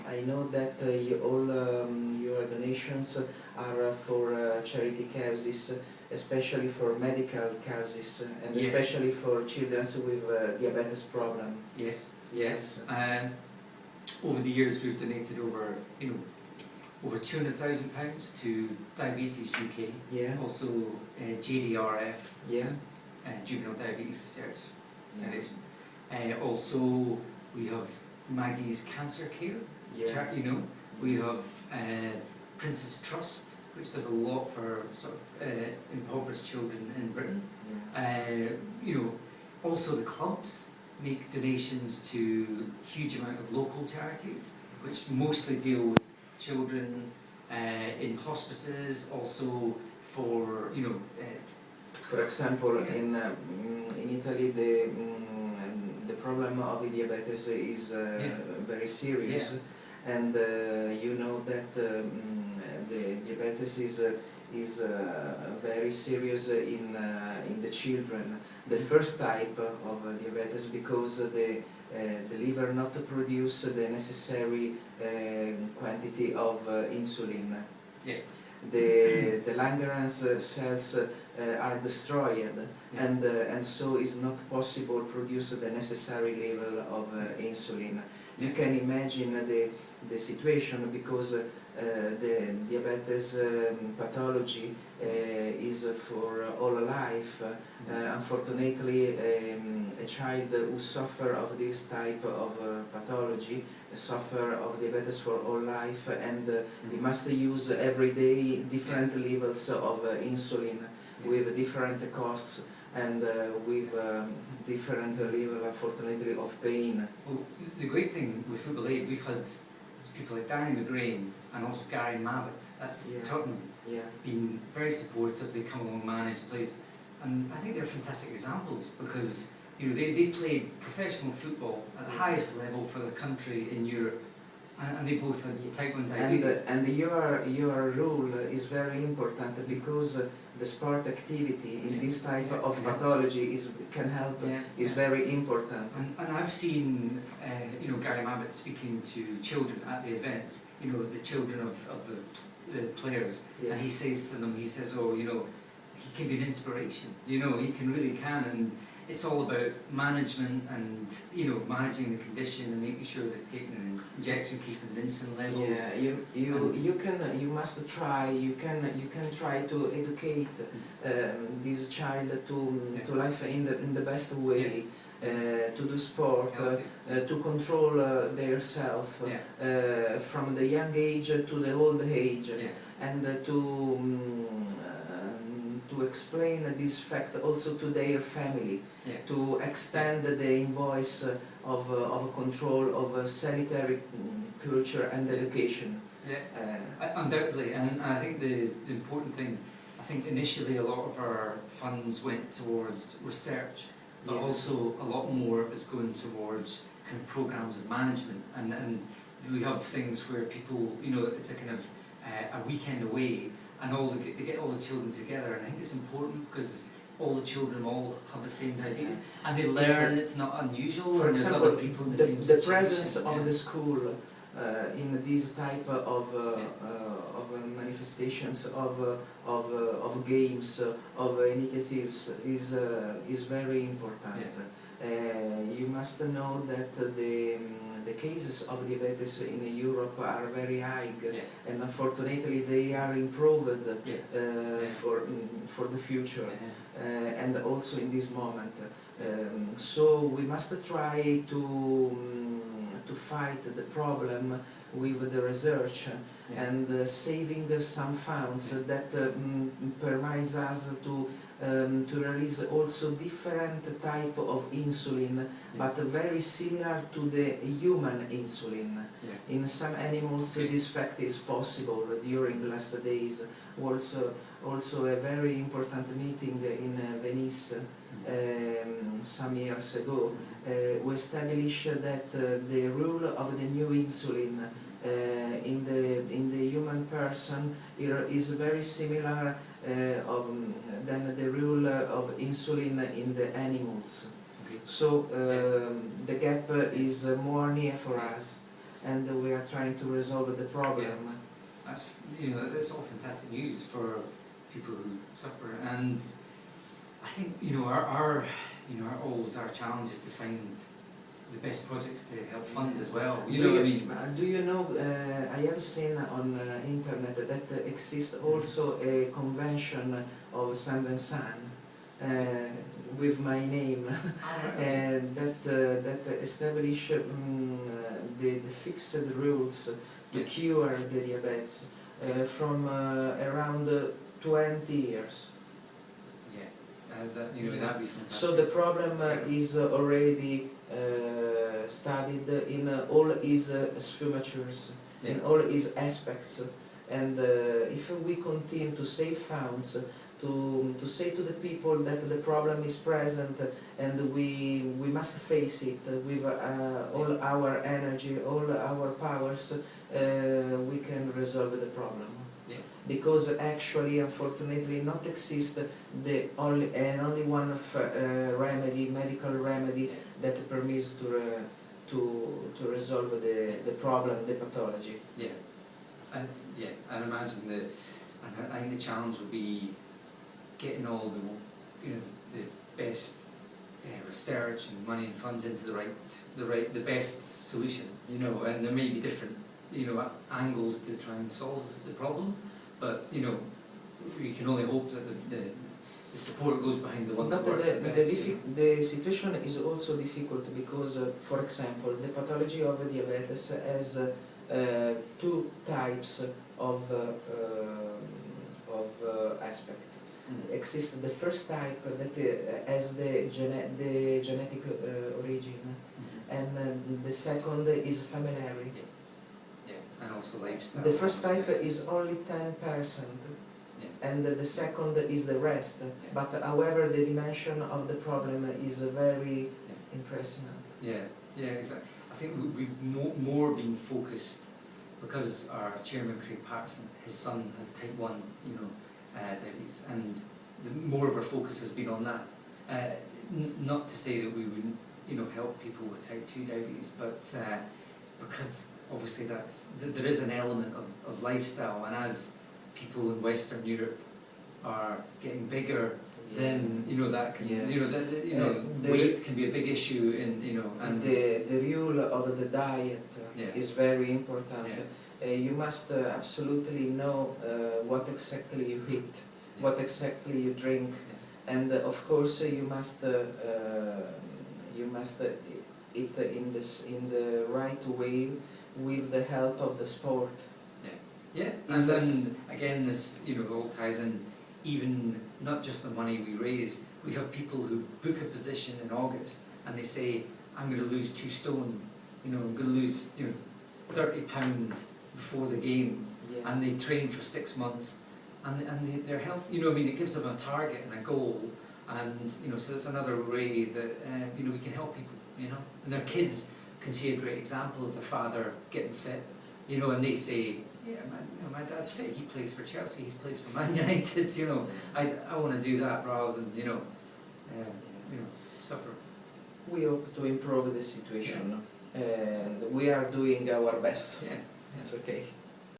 I know that all your donations are for charity causes, especially for medical causes, and Yes. especially for children with diabetes problem. Yes, yes. Over the years, we've donated over £200,000 to Diabetes UK. Yeah. Also, JDRF. Yeah. Juvenile Diabetes Research Yeah. Foundation. Also, we have Maggie's Cancer Care. Yeah. We have Princess Trust, which does a lot for sort of impoverished children in Britain. Yeah. Also the clubs make donations to huge amount of local charities, which mostly deal with children in hospices. Also for For example, in Italy, the problem of diabetes is very serious, and you know that the diabetes is very serious in the children. The first type of diabetes, because the liver not produce the necessary quantity of insulin. Yeah. The Langerhans cells are destroyed, and so is not possible produce the necessary level of insulin. You can imagine the situation, because the diabetes pathology is for all life. Unfortunately, a child who suffer of this type of pathology suffer of diabetes for all life, and we must use every day different levels of insulin with different costs and with different level, unfortunately, of pain. Well, the great thing with Football Aid, we've had people like Danny McGrain and also Gary Mabbott at Tottenham been very supportive. They come along, manage, plays, and I think they're fantastic examples, because they played professional football at the highest level for the country in Europe, and they both had type 1 diabetes. And your role is very important, because the sport activity in this type of pathology can help, is very important. And I've seen Gary Mabbott speaking to children at the events, the children of the players, and he says to them, he says, he can be an inspiration, he really can, and it's all about management and managing the condition and making sure they're taking an injection, keeping the insulin levels. Yeah, you must try. You can try to educate this child to life in the best way. To do sport, to control their self from the young age to the old age, and to explain this fact also to their family, to extend the invoice of control of sanitary culture and education. Undoubtedly, and I think the important thing, I think initially a lot of our funds went towards research, but also a lot more is going towards kind of programs of management, and we have things where people, it's a kind of a weekend away, and they get all the children together, and I think it's important because all the children all have the same diabetes, and they learn it's not unusual, for and example, there's other people in the same situation. The presence of the school in these type of manifestations of games, of initiatives is very important. You must know that the cases of diabetes in Europe are very high, and unfortunately they are improved for the future, and also in this moment. So we must try to fight the problem with the research and saving some funds that permits us to release also different type of insulin, but very similar to the human insulin. In some animals this fact is possible. During the last days also a very important meeting in Venice some years ago, we established that the rule of the new insulin in the human person is very similar than the rule of insulin in the animals. So the gap is more near for us. and we are trying to resolve the problem. That's, that's all fantastic news for people who suffer, and I think our challenge is to find the best projects to help fund as well. Do you know, I have seen on internet that exists also a convention of Saint Vincent with my name, and that establish the fixed rules to cure the diabetes from around 20 years. That'd be fantastic. So the problem is already studied in all its sfumatures, in all its aspects, and if we continue to save funds, to say to the people that the problem is present and we must face it with all our energy, all our powers, we can resolve the problem. Because actually, unfortunately, not exist the only one medical remedy that permits to resolve the problem, the pathology. And imagine I think the challenge will be getting all the best research and money and funds into the best solution. And there may be different angles to try and solve the problem. But we can only hope that the support goes behind the one that works the best. The situation is also difficult because, for example, the pathology of diabetes has two types of aspect. Exists the first type that has the genetic origin, and the second is familiary. And also lifestyle. The first type is only 10%, and the second is the rest. But however, the dimension of the problem is very impressive. Exactly. I think we've more been focused because our chairman, Craig Patterson, his son has type 1, diabetes, and more of our focus has been on that. Not to say that we wouldn't, help people with type 2 diabetes, but because obviously there is an element of lifestyle, and as people in Western Europe are getting bigger, then that can weight can be a big issue and the rule of the diet is very important. You must absolutely know what exactly you eat, what exactly you drink, and of course you must eat in the right way, with the help of the sport. And then again, this all ties in, even not just the money we raise. We have people who book a position in August and they say, I'm going to lose 2 stone, I'm going to lose 30 pounds before the game, and they train for 6 months, and their health, it gives them a target and a goal, and so it's another way that we can help people, and their kids can see a great example of their father getting fit, and they say, my dad's fit, he plays for Chelsea, he plays for Man United, I want to do that rather than, suffer. We hope to improve the situation, and we are doing our best. It's okay.